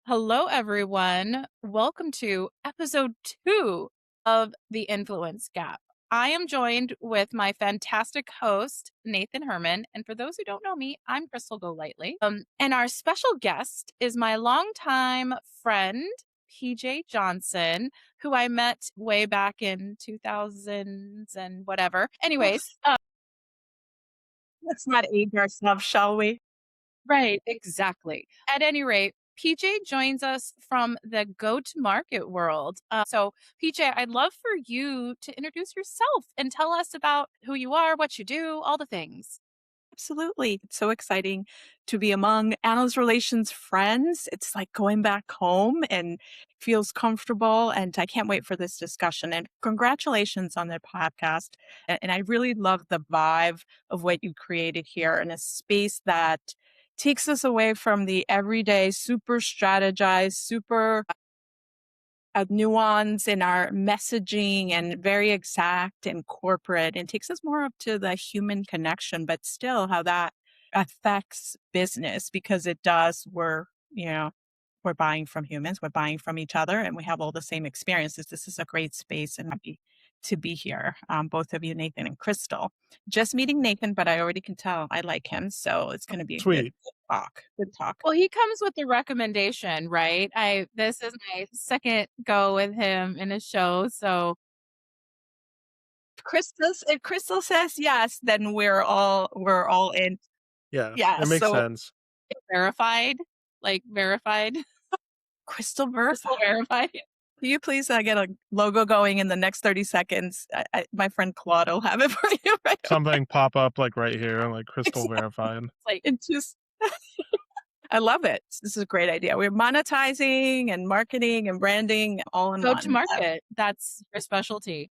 Hello, everyone. Welcome to episode 2 of The Influence Gap. I am joined with my fantastic host, Nathan Herrman. And for those who don't know me, I'm Crystal Golightly. And our special guest is my longtime friend, PJ Johnson, who I met way back in 2000s and whatever. Anyways, Let's not age ourselves, shall we? right, exactly. At any rate, PJ joins us from the go to market world. So, PJ, I'd love for you to introduce yourself and tell us about who you are, what you do, all the things. Absolutely. It's so exciting to be among analyst relations friends. It's like going back home and feels comfortable. And I can't wait for this discussion. And congratulations on the podcast. And I really love the vibe of what you created here in a space that takes us away from the everyday, super strategized, super nuance in our messaging and very exact and corporate and takes us more up to the human connection, but still how that affects business because it does. We're buying from humans, we're buying from each other, and we have all the same experiences. This is a great space and happy to be here. Both of you, Nathan and Crystal. Just meeting Nathan, but I already can tell I like him. So it's going to be a good Sweet. talk. Good talk. Well, he comes with the recommendation, right? I This is my second go with him in a show, so If Crystal says yes, then we're all in. Yeah, Yeah. it makes So sense. verified, like verified, Crystal crystal verified. verified. Can you please get a logo going in the next 30 seconds? My friend Claude will have it for you right away. Something pop up like right here, like crystal Exactly. verified. It's like It just, I love it. This is a great idea. We're monetizing and marketing and branding all in go to one, market. That's your specialty.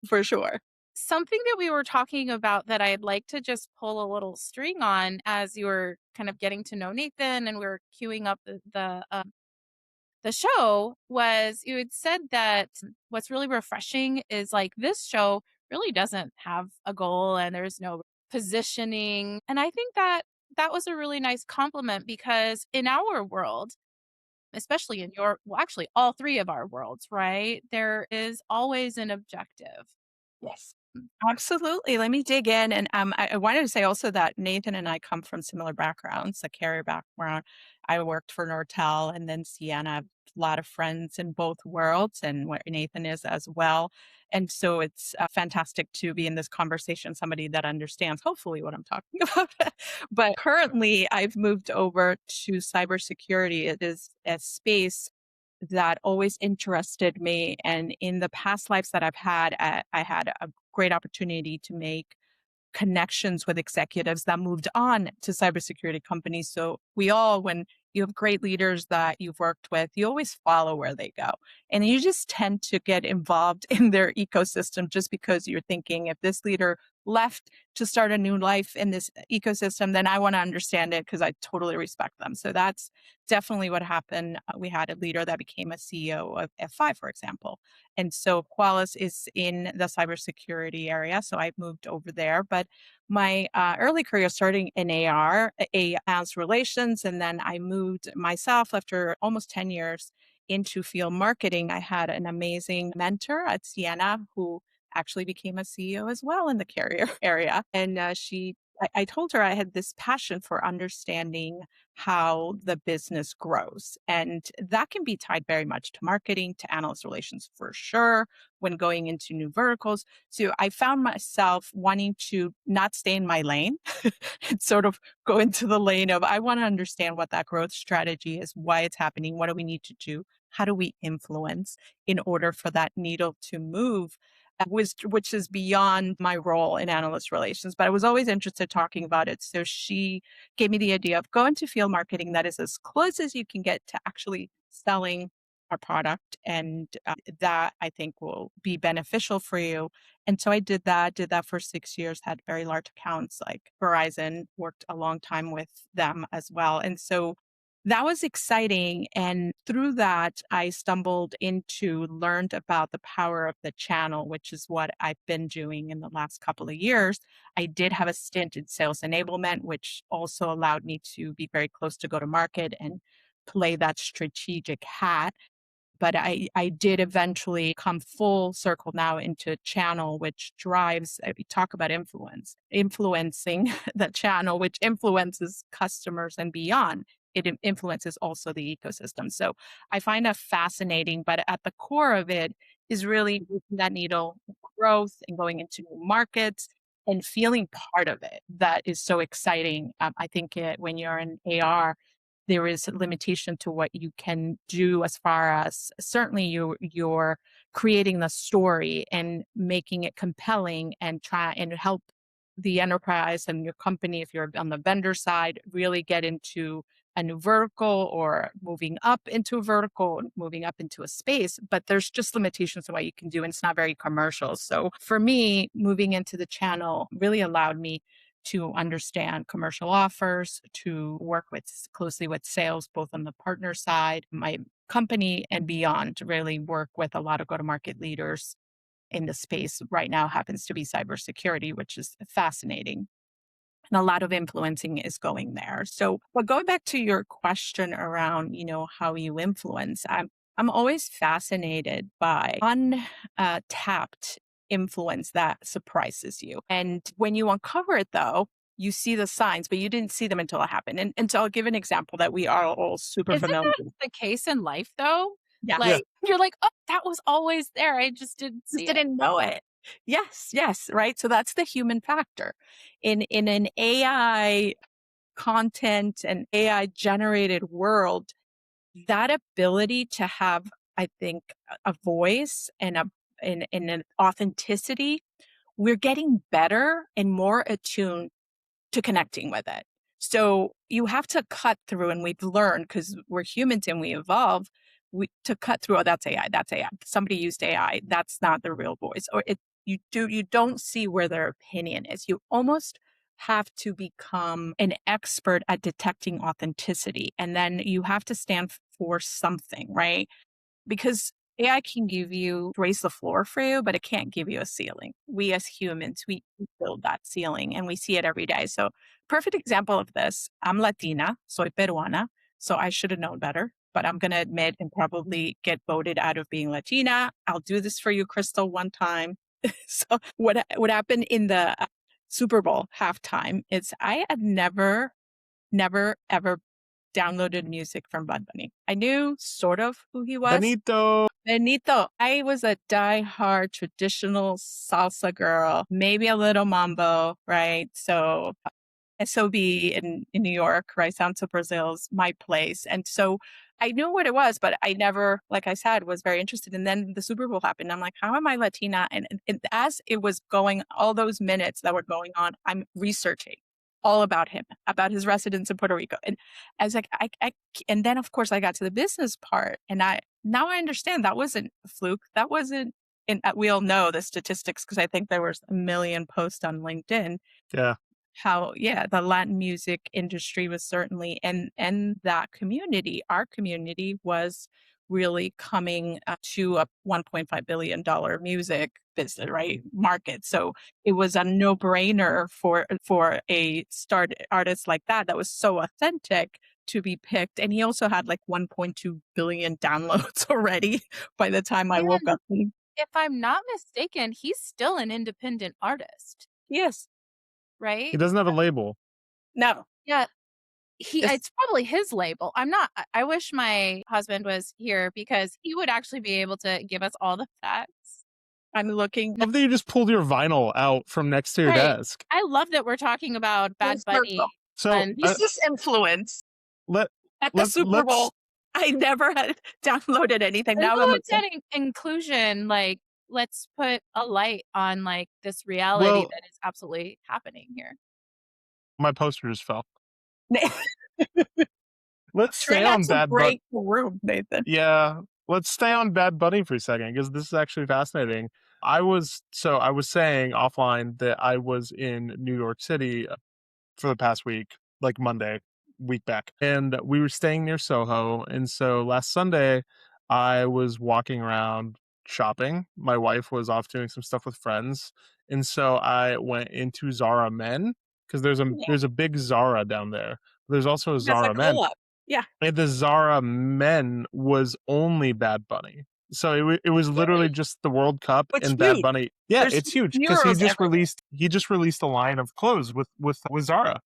for sure. Something that we were talking about that I'd like to just pull a little string on as you were kind of getting to know Nathan and we were queuing up the show was you had said that what's really refreshing is like this show really doesn't have a goal and there's no positioning. And I think that that was a really nice compliment because in our world, especially in your, well, actually all three of our worlds, right? There is always an objective. Yes. Absolutely. Let me dig in. And I wanted to say also that Nathan and I come from similar backgrounds, a carrier background. I worked for Nortel and then Sienna. I have a lot of friends in both worlds and where Nathan is as well. And so it's fantastic to be in this conversation, somebody that understands hopefully what I'm talking about. But currently, I've moved over to cybersecurity. It is a space that always interested me. And in the past lives that I've had, I had a great opportunity to make connections with executives that moved on to cybersecurity companies. So we all, when you have great leaders that you've worked with, you always follow where they go. And you just tend to get involved in their ecosystem just because you're thinking if this leader left to start a new life in this ecosystem, then I want to understand it because I totally respect them. So that's definitely what happened. We had a leader that became a CEO of F5, for example. And so Qualys is in the cybersecurity area. So I moved over there. But my early career starting in as relations, and then I moved myself after almost 10 years into field marketing. I had an amazing mentor at Sienna who actually became a CEO as well in the carrier area. And I told her I had this passion for understanding how the business grows. And that can be tied very much to marketing, to analyst relations for sure, when going into new verticals. So I found myself wanting to not stay in my lane and sort of go into the lane of I want to understand what that growth strategy is, why it's happening, what do we need to do, how do we influence in order for that needle to move. Which is beyond my role in analyst relations, but I was always interested talking about it. So she gave me the idea of go into field marketing that is as close as you can get to actually selling our product. And that I think will be beneficial for you. And so I did that for 6 years, had very large accounts like Verizon, worked a long time with them as well. And so that was exciting. And through that, I learned about the power of the channel, which is what I've been doing in the last couple of years. I did have a stint in sales enablement, which also allowed me to be very close to go to market and play that strategic hat. But I did eventually come full circle now into channel, which drives, we talk about influencing the channel, which influences customers and beyond. Influences also the ecosystem. So I find that fascinating. But at the core of it is really moving that needle, growth and going into new markets and feeling part of it. That is so exciting. I think when you're in AR, there is a limitation to what you can do as far as certainly you're creating the story and making it compelling and try and help the enterprise and your company, if you're on the vendor side, really get into a new vertical or moving up into a vertical, moving up into a space. But there's just limitations to what you can do, and it's not very commercial. So for me, moving into the channel really allowed me to understand commercial offers, to work with closely with sales, both on the partner side, my company and beyond, to really work with a lot of go-to-market leaders in the space. Right now happens to be cybersecurity, which is fascinating. And a lot of influencing is going there. So, but going back to your question around, how you influence, I'm always fascinated by untapped influence that surprises you. And when you uncover it, though, you see the signs, but you didn't see them until it happened. And so I'll give an example that we are all super Isn't familiar that with. the case in life though? Yeah. Yes. Like, you're like, "Oh, that was always there. I just didn't Just see it." didn't know it. Yes, yes, right? So that's the human factor. In an AI content and AI generated world, that ability to have, I think, a voice and and an authenticity, we're getting better and more attuned to connecting with it. So you have to cut through, and we've learned because we're humans and we evolve. To cut through, oh, that's AI, that's AI. Somebody used AI, that's not the real voice. Or you don't see where their opinion is. You almost have to become an expert at detecting authenticity. And then you have to stand for something, right? Because AI can give you raise the floor for you, but it can't give you a ceiling. We as humans, we build that ceiling and we see it every day. So perfect example of this. I'm Latina, soy peruana, so I should have known better, but I'm going to admit and probably get voted out of being Latina. I'll do this for you, Crystal, one time. So what happened in the Super Bowl halftime is I had never ever downloaded music from Bad Bunny. I knew sort of who he was. Benito. Benito. I was a diehard traditional salsa girl, maybe a little mambo, right? So SOB in New York, right? Santo Brazil's my place. And so I knew what it was, but I never, like I said, was very interested. And then the Super Bowl happened. I'm like, how am I Latina? And as it was going, all those minutes that were going on, I'm researching all about him, about his residence in Puerto Rico. And I was like, and then of course I got to the business part, and now I understand that wasn't a fluke. That wasn't, and we all know the statistics because I think there was a million posts on LinkedIn Yeah. how the Latin music industry was certainly, and that community, our community was really coming to a $1.5 billion music business, right, market. So it was a no-brainer for a start artist like that was so authentic to be picked. And he also had like 1.2 billion downloads already by the time I woke And up. if I'm not mistaken, he's still an independent artist, Yes. He right? doesn't have a label. No. Yeah, Yes. it's probably his label. I'm not I wish my husband was here because he would actually be able to give us all the facts. I'm looking. Love that you just pulled your vinyl out from next to your Right. desk. I love that we're talking about Full Bad circle. Bunny So and This is influence. let At the let Super let's Bowl, I never had downloaded anything. Now I'm well, it's obsessed. that inclusion, like, let's put a light on, like, this reality well that is absolutely happening here. my poster just fell. Let's Try stay not on to Bad Bunny. break the room, Nathan. Yeah, let's stay on Bad Bunny for a second because this is actually fascinating. I was saying offline that I was in New York City for the past week, like Monday, week back. And we were staying near Soho. And so last Sunday, I was walking around shopping. My wife was off doing some stuff with friends. And so I went into Zara Men because Yeah, there's a big Zara down there. There's also a that's Zara like a Men. hole up. Yeah. And the Zara Men was only Bad Bunny. So it was literally Really? just the World Cup It's and Bad huge. Bunny. Yeah, There's it's huge because murals everywhere. he just released a line of clothes with Zara.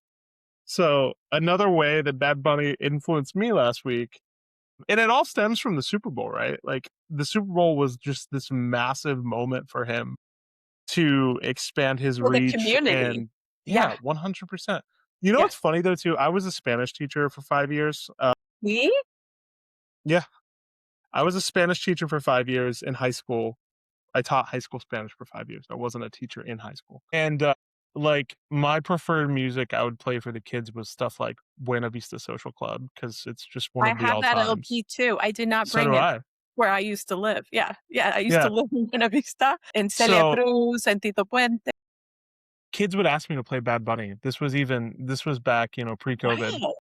So another way that Bad Bunny influenced me last week, and it all stems from the Super Bowl, right? Like the Super Bowl was just this massive moment for him to expand his For the reach community. and yeah, Yeah. 100%. You know Yeah. what's funny though too? I was a Spanish teacher for 5 years. Me? Yeah, I was a Spanish teacher for 5 years in high school. I taught high school Spanish for 5 years. I wasn't a teacher in high school. And, like, my preferred music I would play for the kids was stuff like Buena Vista Social Club because it's just one I of the have that all-times. LP too. I did not So bring do it I. where I used to live. Yeah. Yeah. I used to Yeah. live in Buena Vista, in Celia So Cruz, and Tito Puente. kids would ask me to play Bad Bunny. This was back, pre-COVID, Wow.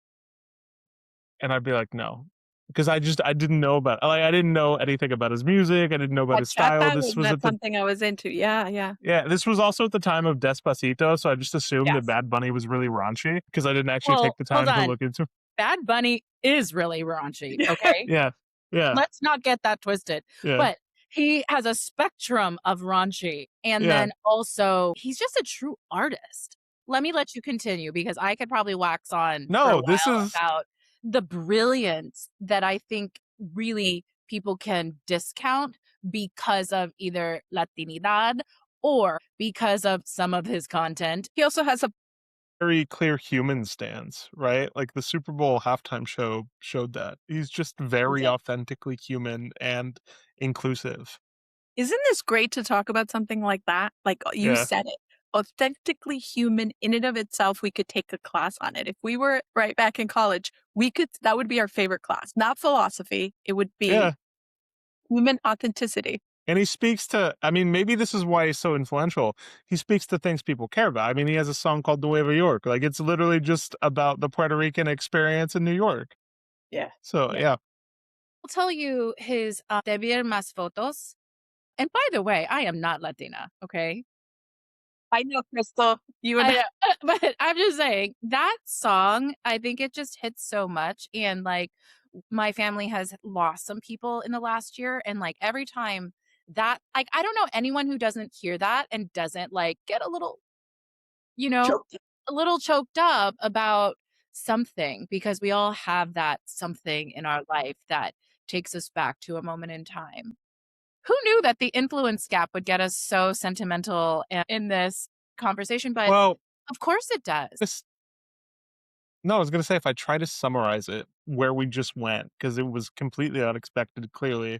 and I'd be like, "No," because I didn't know about like, I didn't know anything about his music. I didn't know about his style. Bachata This was was not at the something I was into. Yeah. Yeah. Yeah, this was also at the time of Despacito, so I just assumed that Yes. Bad Bunny was really raunchy because I didn't actually Well, take the hold time to on. look into. Bad Bunny is really raunchy, okay? Yeah. Yeah. Let's not get that twisted. Yeah. But he has a spectrum of raunchy, and Yeah. then also he's just a true artist. Let you continue because I could probably wax on for a No, this while is about the brilliance that I think really people can discount because of either Latinidad or because of some of his content. He also has a very clear human stance, right? Like the Super Bowl halftime show showed that. He's just very authentically human and inclusive. Isn't this great to talk about something like that? Like, you Yeah. said it. Authentically human in and of itself, we could take a class on it. If we were right back in college, we could that would be our favorite class. Not philosophy, it would be Yeah. human authenticity. And he speaks to, I mean, maybe this is why he's so influential. He speaks to things people care about. I mean, he has a song called Nueva York. Like, it's literally just about the Puerto Rican experience in New York. Yeah. So, Yeah. yeah. I'll tell you his Te Ver Más Fotos. And by the way, I am not Latina, okay? I know, Crystal. You and I know, but I'm just saying that song, I think it just hits so much. And like my family has lost some people in the last year. And like every time that, like, I don't know anyone who doesn't hear that and doesn't like get a little, you know, Joke. a little choked up about something because we all have that something in our life that takes us back to a moment in time. Who knew that the influence gap would get us so sentimental in this conversation? But Well, of course it does. this, no, I was going to say, if I try to summarize it, where we just went, because it was completely unexpected, clearly.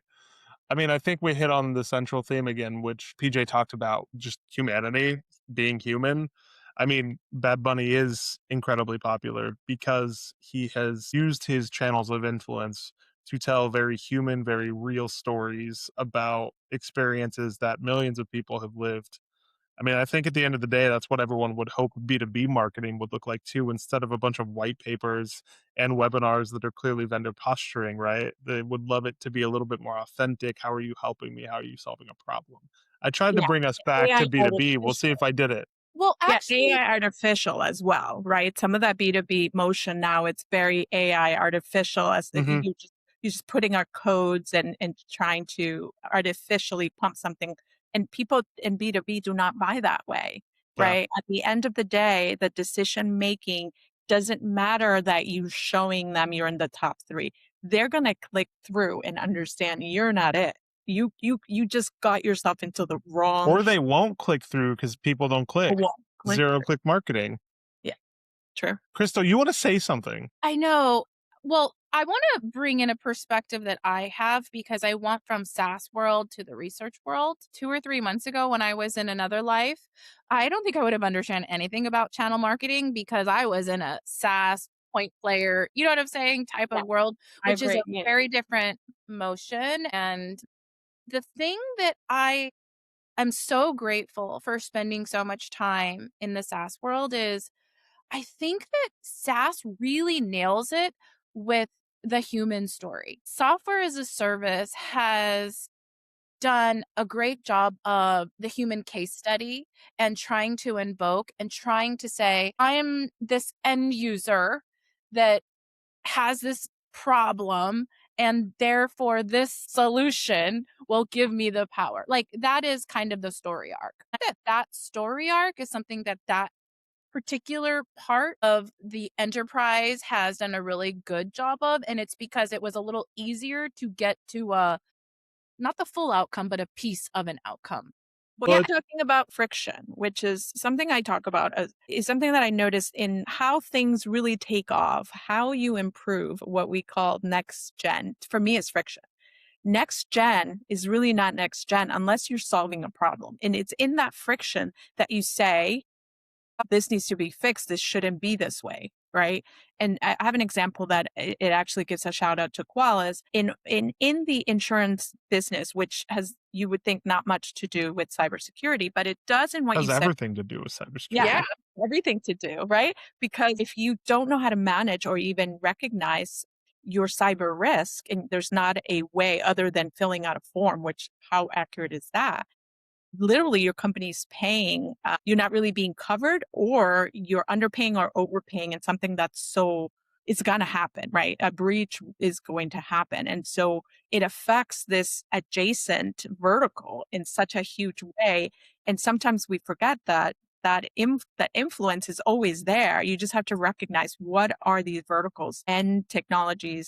I mean, I think we hit on the central theme again, which PJ talked about, just humanity, being human. I mean, Bad Bunny is incredibly popular because he has used his channels of influence to tell very human, very real stories about experiences that millions of people have lived. I mean, I think at the end of the day, that's what everyone would hope B2B marketing would look like too, instead of a bunch of white papers and webinars that are clearly vendor posturing, right? They would love it to be a little bit more authentic. How are you helping me? How are you solving a problem? I tried to Yeah. bring us back AI to B2B. We'll see artificial. if I did it. Well, Yeah, actually, AI artificial as well, right? Some of that B2B motion now, it's very AI artificial as if Hmm. you're just putting our codes and trying to artificially pump something. And people in B2B do not buy that way, Yeah. right? At the end of the day, the decision making doesn't matter that you showing them you're in the top three. They're gonna click through and understand you're not it. You just got yourself into the wrong Or they won't click through because people don't click. wall. Click Zero through. click marketing. Yeah, true. Crystal, you want to say something? I know. Well, I want to bring in a perspective that I have because I went from SaaS world to the research world 2 or 3 months ago when I was in another life. I don't think I would have understood anything about channel marketing because I was in a SaaS point player, you know what I'm saying, type Yeah, of world, I which is a agree. Yeah. very different motion. And the thing that I'm so grateful for spending so much time in the SaaS world is I think that SaaS really nails it with the human story. Software as a service has done a great job of the human case study and trying to invoke and trying to say, I am this end user that has this problem and therefore this solution will give me the power. Like that is kind of the story arc. That story arc is something that particular part of the enterprise has done a really good job of, and it's because it was a little easier to get to not the full outcome, but a piece of an outcome. Well, Well, you're talking about friction, which is something I talk about as, is something that I noticed in how things really take off, how you improve what we call next gen. For me, it's friction. Next gen is really not next gen unless you're solving a problem. And it's in that friction that you say, this needs to be fixed. This shouldn't be this way. Right. And I have an example that it actually gives a shout out to Qualys in the insurance business, which has, you would think, not much to do with cybersecurity, but it does in what has you said. everything to do with Yeah, cybersecurity. everything to do, right? Because if you don't know how to manage or even recognize your cyber risk, and there's not a way other than filling out a form, which how accurate is that? Literally your company's paying, you're not really being covered, or you're underpaying or overpaying in something that's so, it's going to happen, right? A breach is going to happen. And so it affects this adjacent vertical in such a huge way. And sometimes we forget that that influence is always there. You just have to recognize what are these verticals and technology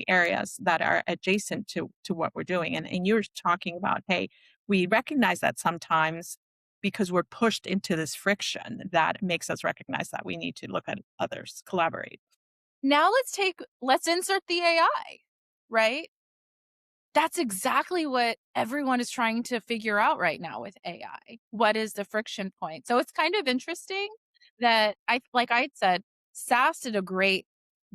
areas that are adjacent to what we're doing. And you're talking about, hey, we recognize that sometimes because we're pushed into this friction that makes us recognize that we need to look at others, collaborate. Now let's insert the AI, right? That's exactly what everyone is trying to figure out right now with AI. What is the friction point? So it's kind of interesting that like I had said, SaaS did a great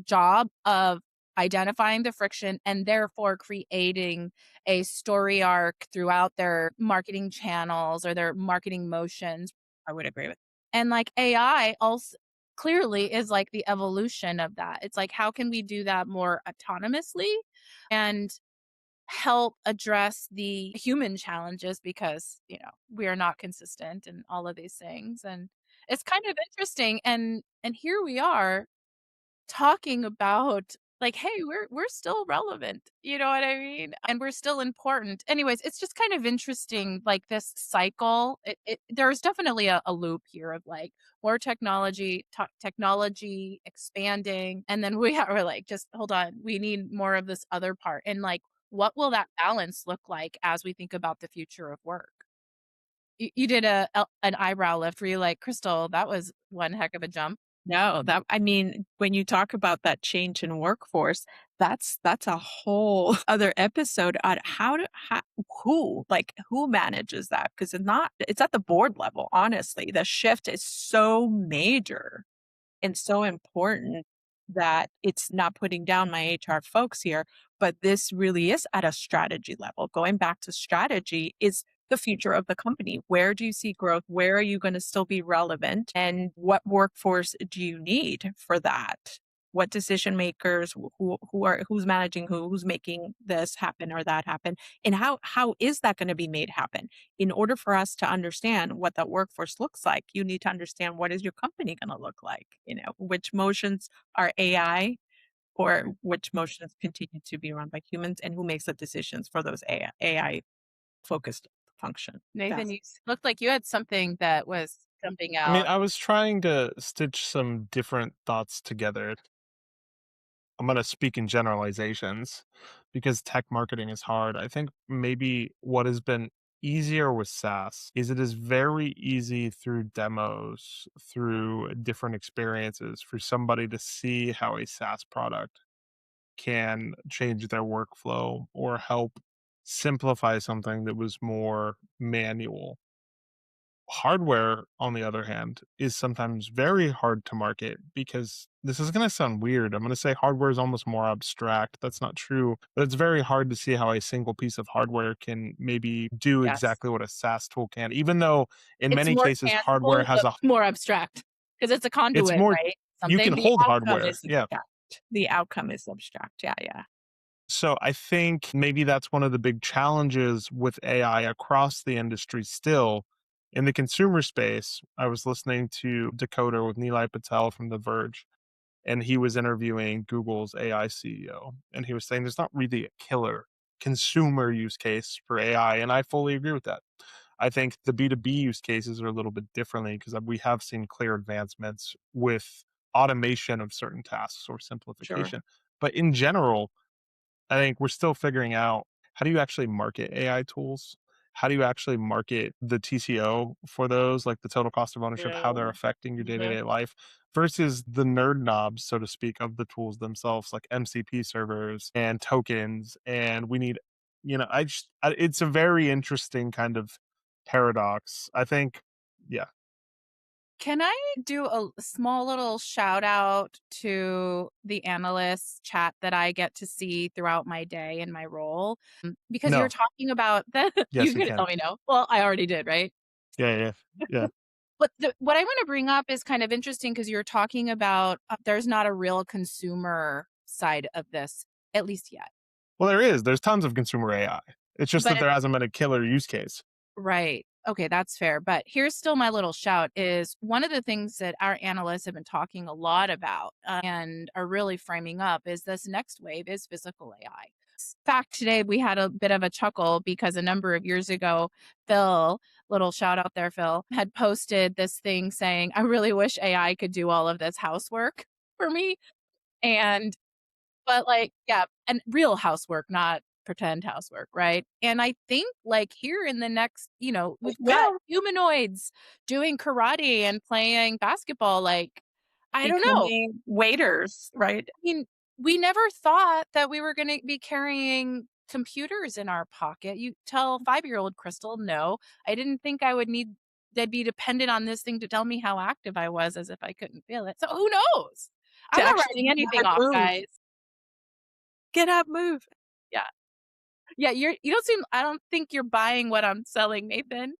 job of identifying the friction and therefore creating a story arc throughout their marketing channels or their marketing motions. I would agree with. And like AI also clearly is like the evolution of that. It's like, how can we do that more autonomously and help address the human challenges because, we are not consistent and all of these things. And it's kind of interesting. And here we are talking about like, hey, we're still relevant. You know what I mean? And we're still important. Anyways, it's just kind of interesting, like this cycle. There's definitely a loop here of like more technology expanding, and then we're like, just hold on, we need more of this other part. And like, what will that balance look like as we think about the future of work? You did an eyebrow lift. Were you like, Crystal? That was one heck of a jump. No, that, I mean, when you talk about that change in workforce, that's a whole other episode on who manages that, because it's at the board level. Honestly, the shift is so major and so important that it's not putting down my HR folks here, but this really is at a strategy level. Going back to strategy is the future of the company. Where do you see growth? Where are you going to still be relevant? And what workforce do you need for that? What decision makers, who's managing who's making this happen or that happen? And how is that going to be made happen? In order for us to understand what that workforce looks like, you need to understand what is your company going to look like, which motions are AI, or which motions continue to be run by humans, and who makes the decisions for those AI focused function. Nathan, Yes. you looked like you had something that was jumping I mean, out. I was trying to stitch some different thoughts together. I'm going to speak in generalizations because tech marketing is hard. I think maybe what has been easier with SaaS is it is very easy through demos, through different experiences for somebody to see how a SaaS product can change their workflow or help simplify something that was more manual. Hardware, on the other hand, is sometimes very hard to market because this is going to sound weird. I'm going to say hardware is almost more abstract. That's not true, but it's very hard to see how a single piece of hardware can maybe do Yes. exactly what a SaaS tool can, even though in It's many more cases hardware tangible, has but a more abstract because it's a it's conduit, more right? you can Something. The hold outcome hardware. is Yeah. abstract. The outcome is abstract. Yeah, yeah. So I think maybe that's one of the big challenges with AI across the industry still. In the consumer space, I was listening to Decoder with Nilay Patel from The Verge, and he was interviewing Google's AI CEO, and he was saying there's not really a killer consumer use case for AI, and I fully agree with that. I think the B2B use cases are a little bit differently because we have seen clear advancements with automation of certain tasks or Sure. simplification. But in general, I think we're still figuring out how do you actually market AI tools? How do you actually market the TCO for those, like the total cost of ownership, how they're True. affecting your day to Mhm. day life versus the nerd knobs, so to speak, of the tools themselves, like MCP servers and tokens. And we need, it's a very interesting kind of paradox. I think, yeah, Can I do a small little shout out to the analyst chat that I get to see throughout my day in my role? Because you're no, talking about the yes, you you could can. tell me no. Well, I already did, right? Yeah, yeah, yeah. But what I want to bring up is kind of interesting because you're talking about there's not a real consumer side of this, at least yet. Well, there's tons of consumer AI. It's just But that there hasn't been a killer use case. right. Okay, that's fair. But here's still my little shout is one of the things that our analysts have been talking a lot about and are really framing up is this next wave is physical AI. In fact, today we had a bit of a chuckle because a number of years ago, Phil, little shout out there, Phil, had posted this thing saying, I really wish AI could do all of this housework for me. And but, like, yeah, and real housework, not pretend housework, right? And I think, like, here in the next we've got Yeah, humanoids doing karate and playing basketball, like, I don't know. becoming waiters, right? I mean, we never thought that we were gonna be carrying computers in our pocket. You tell five-year-old Crystal, "No, I didn't think I would need they'd be dependent on this thing to tell me how active I was as if I couldn't feel it." So who knows? To I'm not actually writing get anything up, off, move, guys. get up, move. Yeah. Yeah, you don't seem I don't think you're buying what I'm selling, Nathan.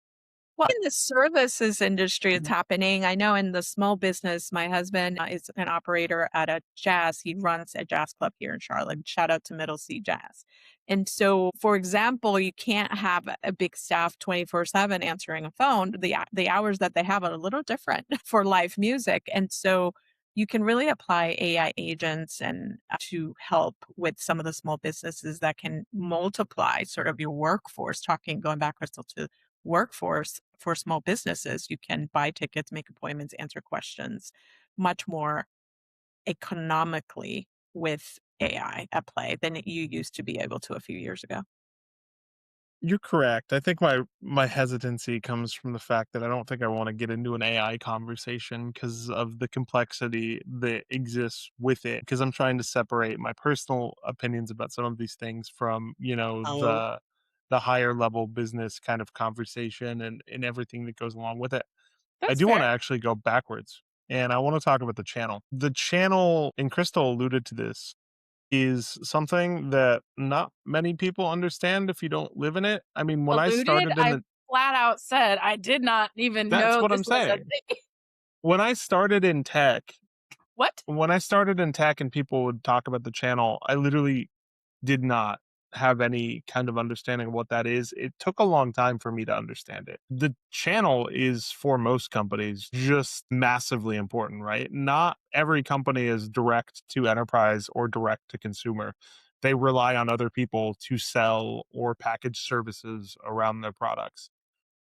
Well, in the services industry, it's Mhm. happening. I know in the small business, my husband is an operator at a jazz. He runs a jazz club here in Charlotte. Shout out to Middle Sea Jazz. And so, for example, you can't have a big staff 24/7 answering a phone. The hours that they have are a little different for live music. And so you can really apply AI agents and to help with some of the small businesses that can multiply sort of your workforce, going back, Crystal, to workforce for small businesses. You can buy tickets, make appointments, answer questions much more economically with AI at play than you used to be able to a few years ago. You're correct. I think my hesitancy comes from the fact that I don't think I want to get into an AI conversation because of the complexity that exists with it. Because I'm trying to separate my personal opinions about some of these things from, Oh, the higher level business kind of conversation and everything that goes along with it. I That's do want fair. to actually go backwards and I want to talk about the channel. The channel, and Crystal alluded to this, is something that not many people understand if you don't live in it. I mean, when I Alluded, started in I the flat out said I did not even that's know what this I'm was a saying. thing. When I started in tech What? when I started in tech and people would talk about the channel, I literally did not have any kind of understanding of what that is. It took a long time for me to understand it. The channel is for most companies just massively important, right? Not every company is direct to enterprise or direct to consumer. They rely on other people to sell or package services around their products.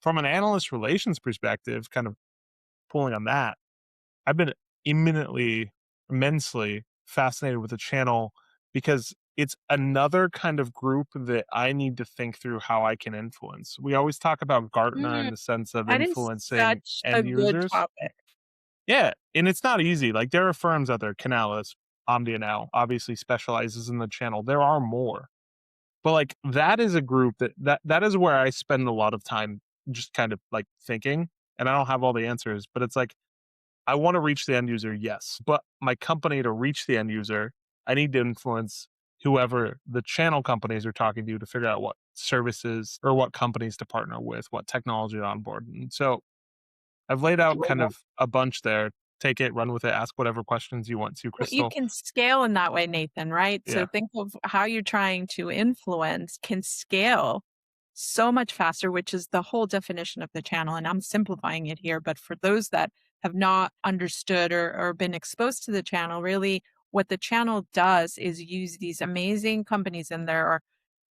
From an analyst relations perspective, kind of pulling on that, I've been immensely fascinated with the channel because it's another kind of group that I need to think through how I can influence. We always talk about Gartner in Mm, the sense of that is influencing such a end good users. topic. Yeah, and it's not easy. Like there are firms out there, Canalys, Omdia now obviously specializes in the channel. There are more. But like that is a group that is where I spend a lot of time just kind of like thinking, and I don't have all the answers, but it's like I want to reach the end user, yes. But my company to reach the end user, I need to influence whoever the channel companies are talking to figure out what services or what companies to partner with, what technology to onboard. And so I've laid out kind of a bunch there. Take it, run with it, ask whatever questions you want to, Well, you Crystal. can scale in that way, Nathan, right? So Yeah. think of how you're trying to influence can scale so much faster, which is the whole definition of the channel. And I'm simplifying it here, but for those that have not understood or been exposed to the channel, really what the channel does is use these amazing companies, and there are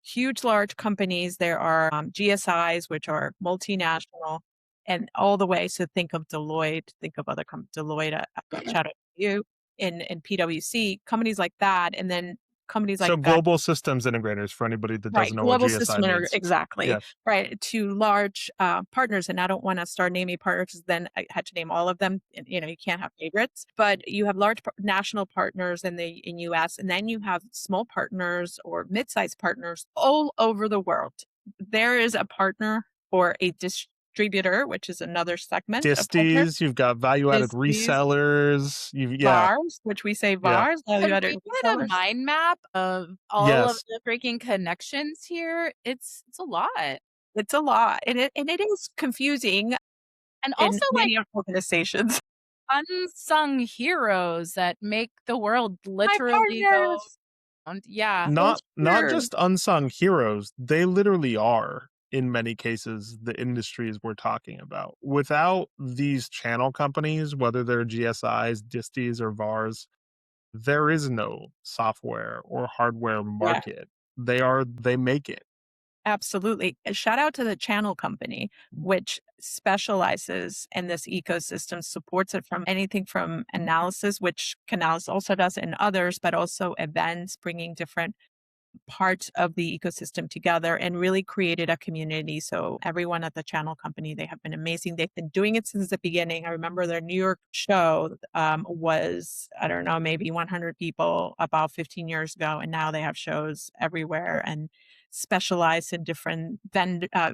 huge, large companies. There are GSIs, which are multinational, and all the way. So think of Deloitte, think of other Deloitte, shout out to you, in PwC, companies like that. And then companies like So that. global systems integrators for anybody that Right, doesn't know what global GSI system means. exactly, Yeah. right, to large, partners, and I don't wanna start naming partners 'cause then I had to name all of them, and, you can't have favorites, but you have large national partners in US, and then you have small partners or mid-sized partners all over the world. There is a partner or a distributor, which is another segment of partner, Disties, you've got value-added disties, resellers, you yeah, VARs, which we say yeah. VARs, Can value-added we get a resellers. mind map of all of Yes. the freaking connections here? It's a lot. It's a lot, and it is confusing And in also, like, many organizations. unsung heroes that make the world My literally go partners, round. Yeah. for Not sure. just unsung heroes, they literally are, in many cases, the industries we're talking about. Without these channel companies, whether they're GSIs, disties, or VARs, there is no software or hardware Yeah, market. They make it. absolutely. A shout out to the channel company, which specializes in this ecosystem, supports it from anything from analysis, which Canalys also does, and others, but also events, bringing different parts of the ecosystem together and really created a community. So everyone at the channel company, they have been amazing. They've been doing it since the beginning. I remember their New York show was, I don't know, maybe 100 people about 15 years ago. And now they have shows everywhere and specialize in different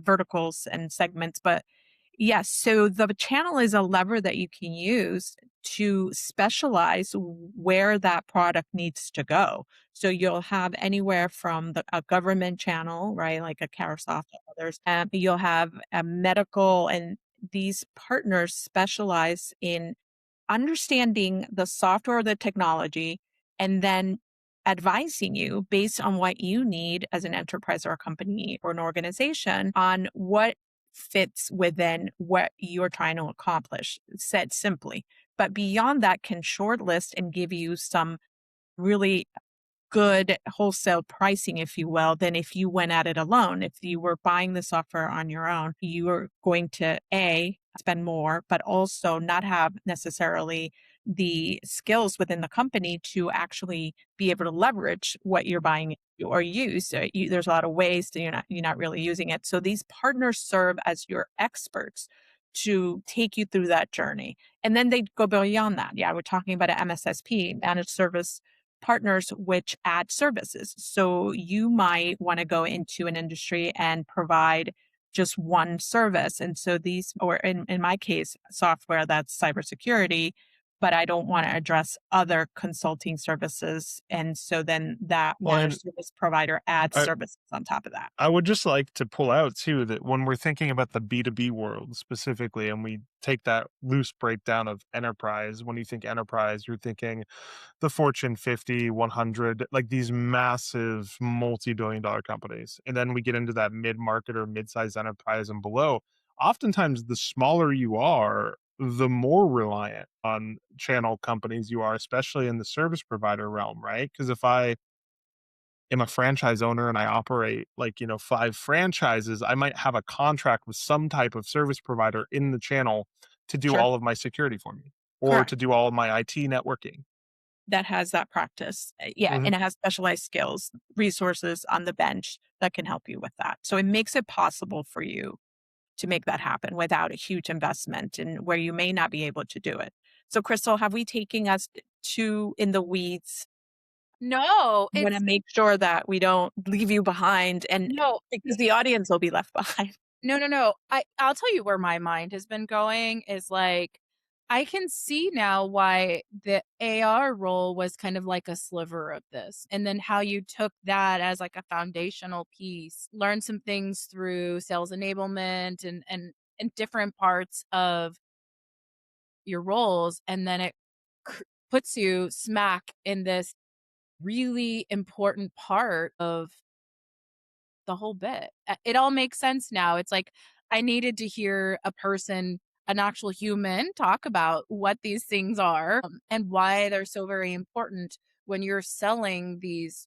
verticals and segments. But yes, so the channel is a lever that you can use to specialize where that product needs to go. So you'll have anywhere from a government channel, right, like a Carousel and others. You'll have a medical, and these partners specialize in understanding the software, the technology, and then advising you based on what you need as an enterprise or a company or an organization on what fits within what you're trying to accomplish, said simply. But beyond that, can shortlist and give you some really good wholesale pricing, if you will, than if you went at it alone. If you were buying the software on your own, you are going to spend more, but also not have necessarily the skills within the company to actually be able to leverage what you're buying or use. There's a lot of ways that you're not really using it. So these partners serve as your experts to take you through that journey. And then they go beyond that. Yeah, we're talking about an MSSP, managed service partners, which add services. So you might want to go into an industry and provide just one service. And so these, or in my case, software that's cybersecurity, but I don't want to address other consulting services. And so then that Well, managed and service provider adds I services on top of that. I would just like to pull out too that when we're thinking about the B2B world specifically, and we take that loose breakdown of enterprise, when you think enterprise, you're thinking the Fortune 50, 100, like these massive multi-billion dollar companies. And then we get into that mid-market or mid-sized enterprise and below. Oftentimes, the smaller you are, the more reliant on channel companies you are, especially in the service provider realm, right? Because if I am a franchise owner and I operate like, 5 franchises, I might have a contract with some type of service provider in the channel to do Sure. all of my security for me or to Correct. do all of my IT networking. That has that practice. Yeah. Mhm. And it has specialized skills, resources on the bench that can help you with that. So it makes it possible for you to make that happen without a huge investment and where you may not be able to do it. So, Crystal, have we taken us too in the weeds? No, I want to it's make sure that we don't leave you behind, and no, because the audience will be left behind. no, no, no. I'll tell you where my mind has been going is like I can see now why the AR role was kind of like a sliver of this. And then how you took that as like a foundational piece, learned some things through sales enablement and different parts of your roles and then it puts you smack in this really important part of the whole bit. It all makes sense now. It's like I needed to hear a person an actual human talk about what these things are, and why they're so very important when you're selling these,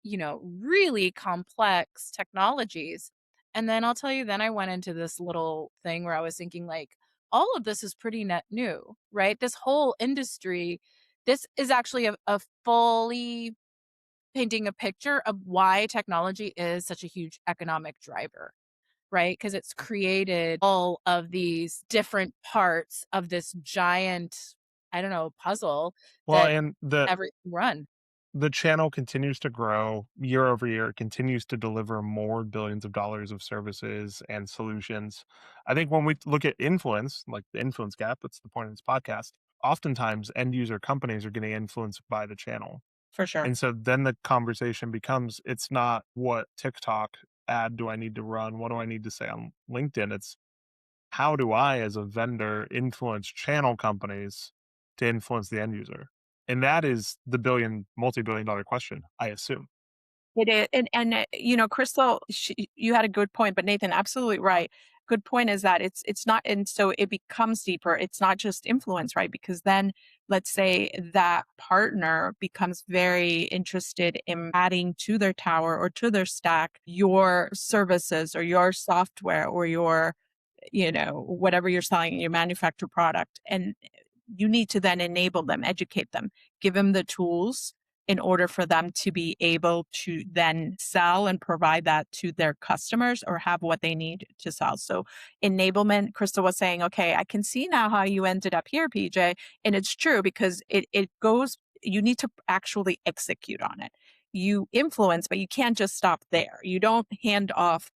really complex technologies. And then I'll tell you, then I went into this little thing where I was thinking, like, all of this is pretty net new, right? This whole industry, this is actually a fully painting a picture of why technology is such a huge economic driver, right? Because it's created all of these different parts of this giant, I don't know, puzzle Well, that and the every run. the channel continues to grow year over year, it continues to deliver more billions of dollars of services and solutions. I think when we look at influence, like the influence gap, that's the point of this podcast, oftentimes end user companies are getting influenced by the channel. For sure. And so then the conversation becomes, it's not what TikTok ad do I need to run? What do I need to say on LinkedIn? It's how do I, as a vendor, influence channel companies to influence the end user? And that is the multi-billion dollar question, I assume. It is, Crystal, you had a good point, but Nathan, absolutely right. Good point is that it's not, and so it becomes deeper. It's not just influence, right? Because then, let's say that partner becomes very interested in adding to their tower or to their stack your services or your software or your, whatever you're selling, your manufactured product, and you need to then enable them, educate them, give them the tools in order for them to be able to then sell and provide that to their customers or have what they need to sell. So enablement, Crystal was saying, okay, I can see now how you ended up here, PJ. And it's true because it goes, you need to actually execute on it. You influence, but you can't just stop there. You don't hand off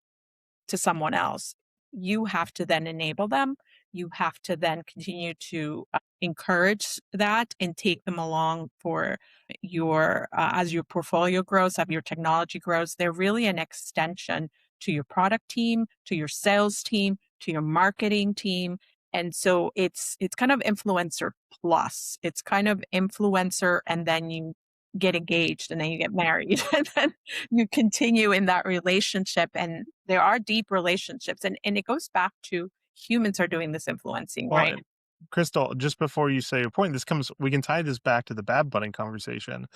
to someone else. You have to then enable them. You have to then continue to encourage that and take them along for your, as your portfolio grows, as your technology grows. They're really an extension to your product team, to your sales team, to your marketing team. And so it's kind of influencer plus. It's kind of influencer, and then you get engaged and then you get married and then you continue in that relationship, and there are deep relationships, and it goes back to humans are doing this influencing, Well, right? and Crystal, just before you say your point, we can tie this back to the bad bunny conversation,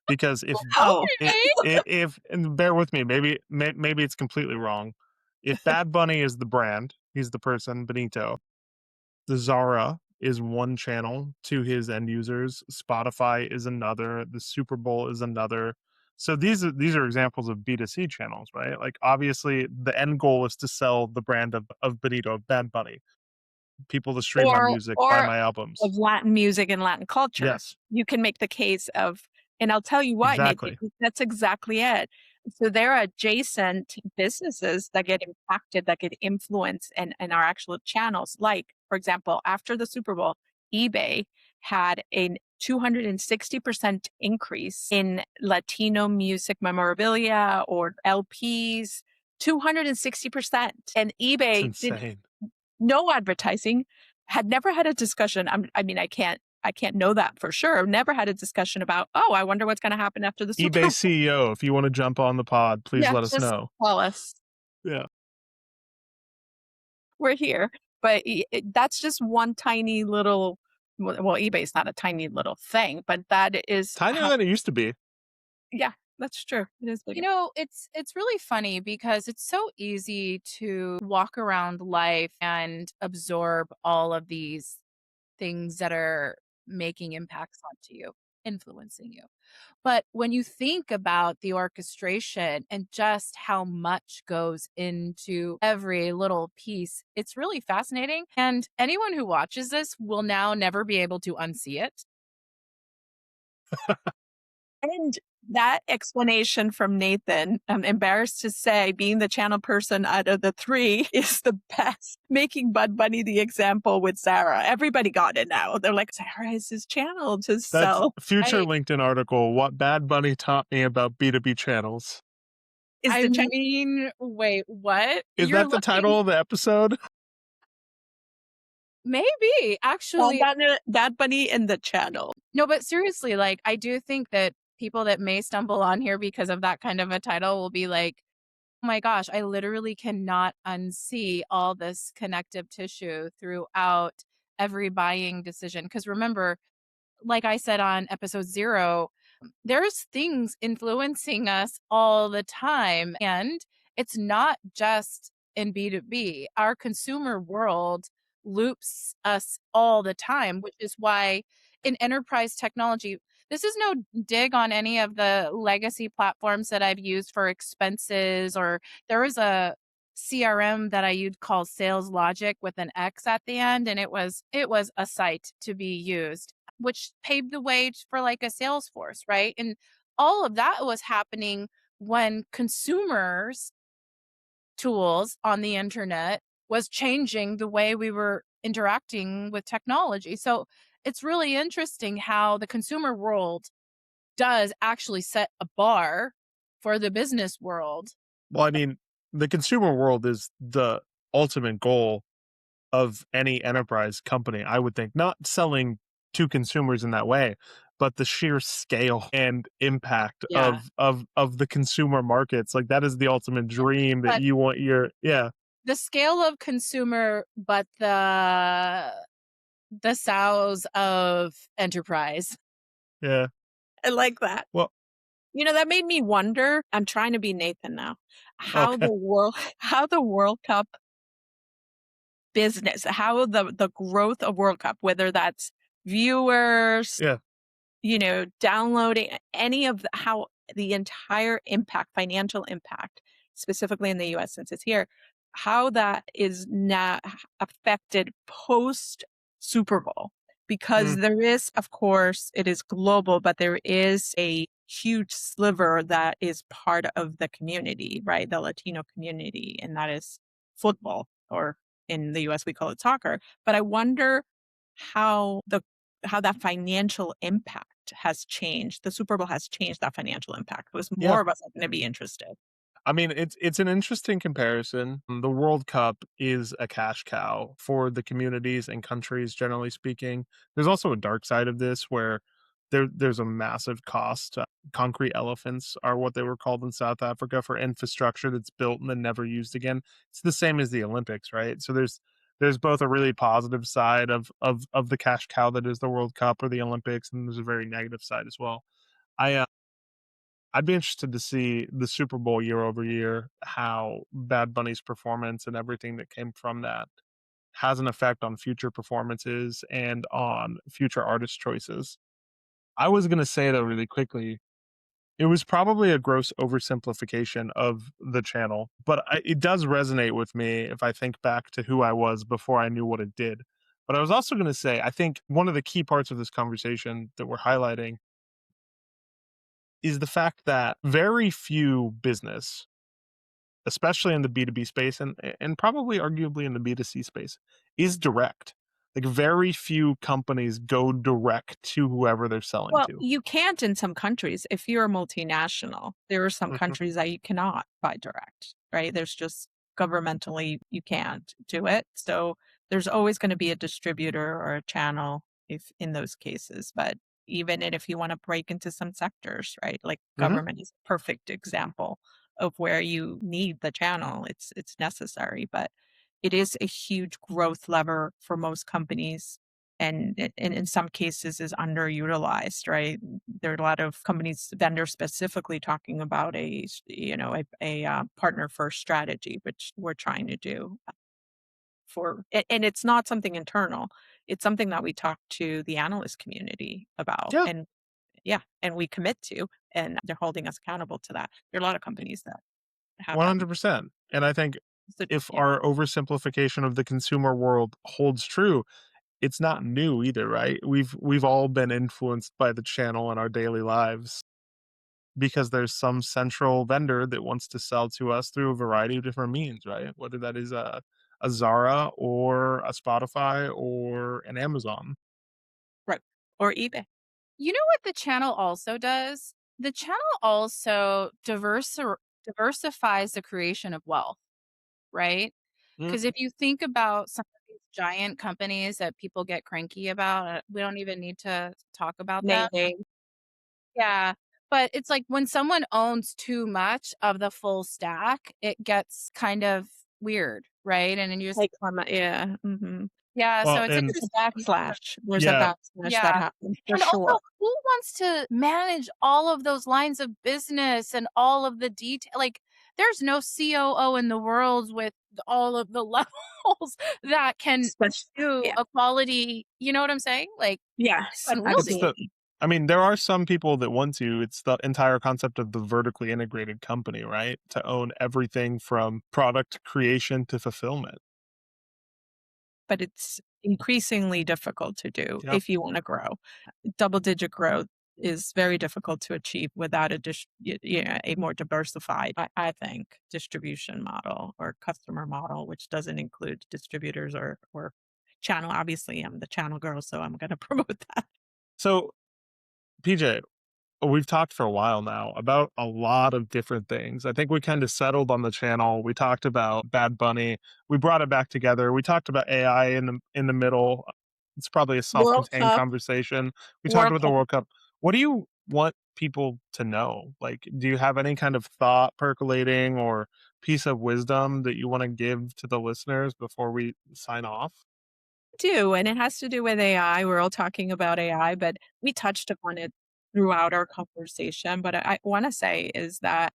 because Oh, Okay. if and bear with me, maybe it's completely wrong. If Bad Bunny is the brand, he's the person, Benito. The Zara is one channel to his end users. Spotify is another. The Super Bowl is another. So these are examples of B2C channels, right? Like obviously the end goal is to sell the brand of Benito, of Bad Bunny. People to stream my music, buy or my of albums. Latin music and Latin culture. Yes, You can make the case of, and I'll tell you what, Nathan, exactly. that's exactly it. So there are adjacent businesses that get impacted, that get influenced, and are actual channels. Like, for example, after the Super Bowl, eBay had a 260% increase in Latino music memorabilia or LPs. 260%. And It's eBay did insane. no advertising, had never had a discussion. I can't know that for sure. I've never had a discussion about, oh, I wonder what's going to happen after the Super eBay Bowl. CEO, if you want to jump on the pod, please Yeah, let us just know. call us. Yeah. We're here. But that's just one tiny little, well, eBay's not a tiny little thing, but that is Tinier how, than it used to be. yeah, that's true. It is bigger. It's really funny because it's so easy to walk around life and absorb all of these things that are making impacts onto you, influencing you. But when you think about the orchestration and just how much goes into every little piece, it's really fascinating. And anyone who watches this will now never be able to unsee it. And that explanation from Nathan, I'm embarrassed to say, being the channel person out of the three, is the best. Making Bud Bunny the example with Sarah. Everybody got it now. They're like, Sarah is his channel to That's sell. future I LinkedIn article. What Bad Bunny taught me about B2B channels. Is I the channel mean, wait, what? Is You're that the looking title of the episode? maybe actually. Bad Bunny in the channel? No, but seriously, like I do think that people that may stumble on here because of that kind of a title will be like, Oh my gosh, I literally cannot unsee all this connective tissue throughout every buying decision. Because remember, like I said on episode 0, there's things influencing us all the time, and it's not just in B2B. Our consumer world loops us all the time, which is why in enterprise technology, this is no dig on any of the legacy platforms that I've used for expenses, or there was a CRM that I used called Sales Logic with an X at the end, and it was a sight to be used, which paved the way for like a Salesforce, right? And all of that was happening when consumers tools on the internet was changing the way we were interacting with technology. So it's really interesting how the consumer world does actually set a bar for the business world. Well, I mean, the consumer world is the ultimate goal of any enterprise company, I would think. Not selling to consumers in that way, but the sheer scale and impact Yeah. of the consumer markets. Like that is the ultimate dream that But you want your yeah, the scale of consumer, but the sows of enterprise. yeah. I like that. Well, That made me wonder, I'm trying to be Nathan now, how okay. the world how the World Cup business, how the growth of World Cup, whether that's viewers, Yeah. downloading any of how the entire impact, financial impact, specifically in the US since it's here, how that is now affected post Super Bowl. Because Mm, there is, of course, it is global, but there is a huge sliver that is part of the community, right? The Latino community, and that is football, or in the US we call it soccer. But I wonder how the how that financial impact has changed. The Super Bowl has changed that financial impact, because yeah. more of us are gonna be interested. I mean, it's an interesting comparison. The World Cup is a cash cow for the communities and countries, generally speaking. There's also a dark side of this where there's a massive cost. Concrete elephants are what they were called in South Africa for infrastructure that's built and then never used again. It's the same as the Olympics, right? So there's both a really positive side of the cash cow that is the World Cup or the Olympics, and there's a very negative side as well. I I'd be interested to see the Super Bowl year over year, how Bad Bunny's performance and everything that came from that has an effect on future performances and on future artist choices. I was going to say though, really quickly, it was probably a gross oversimplification of the channel, but it does resonate with me if I think back to who I was before I knew what it did. But I was also going to say, I think one of the key parts of this conversation that we're highlighting is the fact that very few business, especially in the B2B space and probably arguably in the B2C space, is direct. Like very few companies go direct to whoever they're selling Well, to. you can't in some countries. If you're a multinational, there are some Mhm. countries that you cannot buy direct, right? There's just governmentally, you can't do it. So there's always going to be a distributor or a channel if in those cases. But even if you want to break into some sectors, right? Like Mhm. government is a perfect example of where you need the channel. It's necessary, but it is a huge growth lever for most companies, and in some cases is underutilized, right? There are a lot of companies, vendors specifically talking about a partner first strategy, which we're trying to do and it's not something internal. It's something that we talk to the analyst community about, Yeah, and yeah, and we commit to, and they're holding us accountable to that. There are a lot of companies that have that. 100%. And I think So, if yeah. our oversimplification of the consumer world holds true, it's not new either, right? We've all been influenced by the channel in our daily lives because there's some central vendor that wants to sell to us through a variety of different means, right? Whether that is a Zara or a Spotify or an Amazon. Right. Or eBay. You know what the channel also does? The channel also diversifies the creation of wealth, right? Mm, Because if you think about some of these giant companies that people get cranky about, we don't even need to talk about them. Naming. Yeah. But it's like when someone owns too much of the full stack, it gets kind of weird, right? And then you just Like, yeah. yeah, so Well, it's and There's a interesting. backslash. There's a yeah, backslash that Yeah. happens for And also, sure. who wants to manage all of those lines of business and all of the detail? Like, there's no COO in the world with all of the levels that can Especially, do yeah. a quality, you know what I'm saying? Like, Yes, it's unwieldy. the absolutely. I mean, there are some people that want to. It's the entire concept of the vertically integrated company, right? To own everything from product creation to fulfillment. But it's increasingly difficult to do Yep. if you wanna grow. Double-digit growth is very difficult to achieve without a more diversified, I think, distribution model or customer model, which doesn't include distributors or channel. Obviously, I'm the channel girl, so I'm gonna promote that. So, PJ, we've talked for a while now about a lot of different things. I think we kind of settled on the channel. We talked about Bad Bunny. We brought it back together. We talked about AI in the middle. It's probably a World self-contained Cup, conversation. We talked World about the Cup. World Cup. What do you want people to know? Like, do you have any kind of thought percolating or piece of wisdom that you want to give to the listeners before we sign off? Do, and it has to do with AI. We're all talking about AI, but we touched upon it throughout our conversation. But I wanna say is that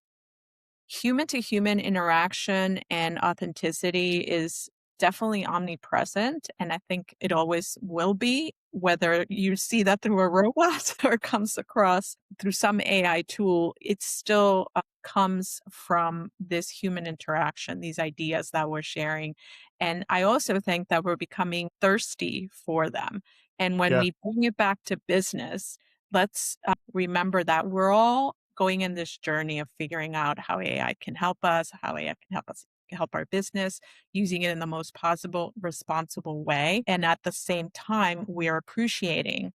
human to human interaction and authenticity is definitely omnipresent. And I think it always will be, whether you see that through a robot or comes across through some AI tool, it still comes from this human interaction, these ideas that we're sharing. And I also think that we're becoming thirsty for them. And when Yeah, we bring it back to business, let's remember that we're all going in this journey of figuring out how AI can help us, how AI can help us help our business, using it in the most possible, responsible way. And at the same time, we are appreciating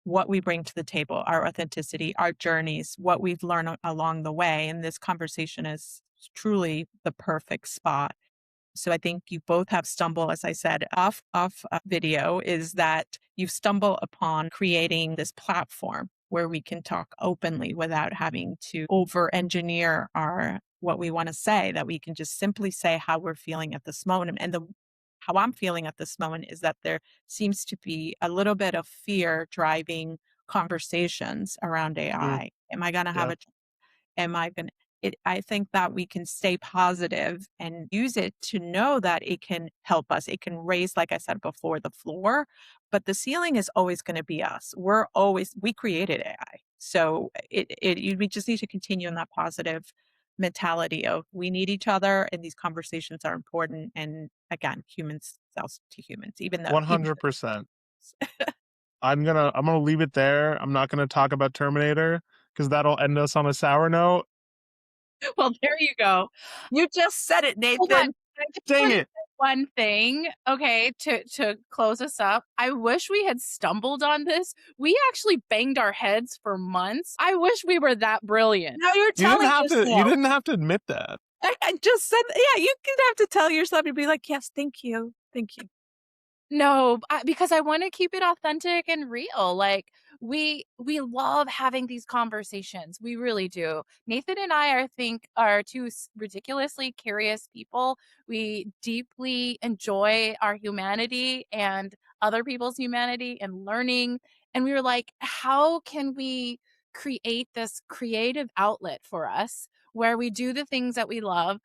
what we bring to the table, our authenticity, our journeys, what we've learned along the way. And this conversation is truly the perfect spot. So I think you both have stumbled, as I said, off video, is that you've stumbled upon creating this platform where we can talk openly without having to over engineer our what we want to say, that we can just simply say how we're feeling at this moment. And the how I'm feeling at this moment is that there seems to be a little bit of fear driving conversations around mm, AI. Am I going to have yeah, a am I going to I think that we can stay positive and use it to know that it can help us. It can raise, like I said before, the floor, but the ceiling is always going to be us. We created AI. So we just need to continue in that positive mentality of we need each other and these conversations are important. And again, humans sells to humans, even 100%. I'm gonna leave it there. I'm not gonna talk about Terminator because that'll end us on a sour note. well, there you go. You just said it, Hold on. Nathan. I just Dang wanna it! say one thing, okay, to close us up. I wish we had stumbled on this. We actually banged our heads for months. I wish we were that brilliant. Now you're You didn't telling have to. You yourself. didn't have to admit that. I just said, yeah, you can have to tell yourself to be like, yes, thank you. Thank you. No, because I wanna keep it authentic and real, like, we love having these conversations, we really do. Nathan and I are 2 ridiculously curious people. We deeply enjoy our humanity and other people's humanity and learning, and we were like, "How can we create this creative outlet for us where we do the things that we love,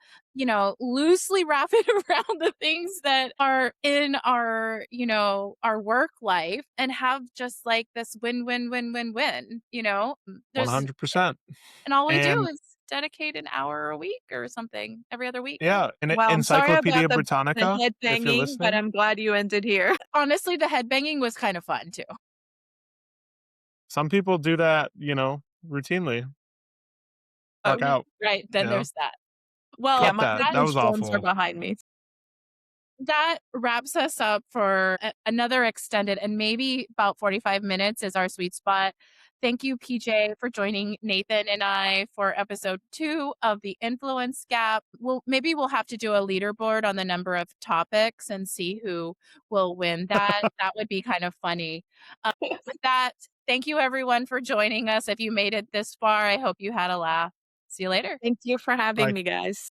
loosely wrap it around the things that are in our, our work life and have just like this win, win, win, win, win, there's, 100%. and all we do And is dedicate an hour a week or something every other week. yeah, Well, I'm sorry about Encyclopedia the Britannica, head if you're banging, but listening. I'm glad you ended here. Honestly, the headbanging was kind of fun too. Some people do that, routinely. Oh, Fuck out, right. you Then know? there's that. Well, Yeah, Fuck my that. That husband's was drums are awful. behind me. that wraps us up for another extended and maybe about 45 minutes is our sweet spot. Thank you, PJ, for joining Nathan and I for episode 2 of the Influence Gap. Maybe we'll have to do a leaderboard on the number of topics and see who will win that. That would be kind of funny. With that, Thank you everyone for joining us. If you made it this far, I hope you had a laugh. See you later. Thank you for having Bye. me, guys.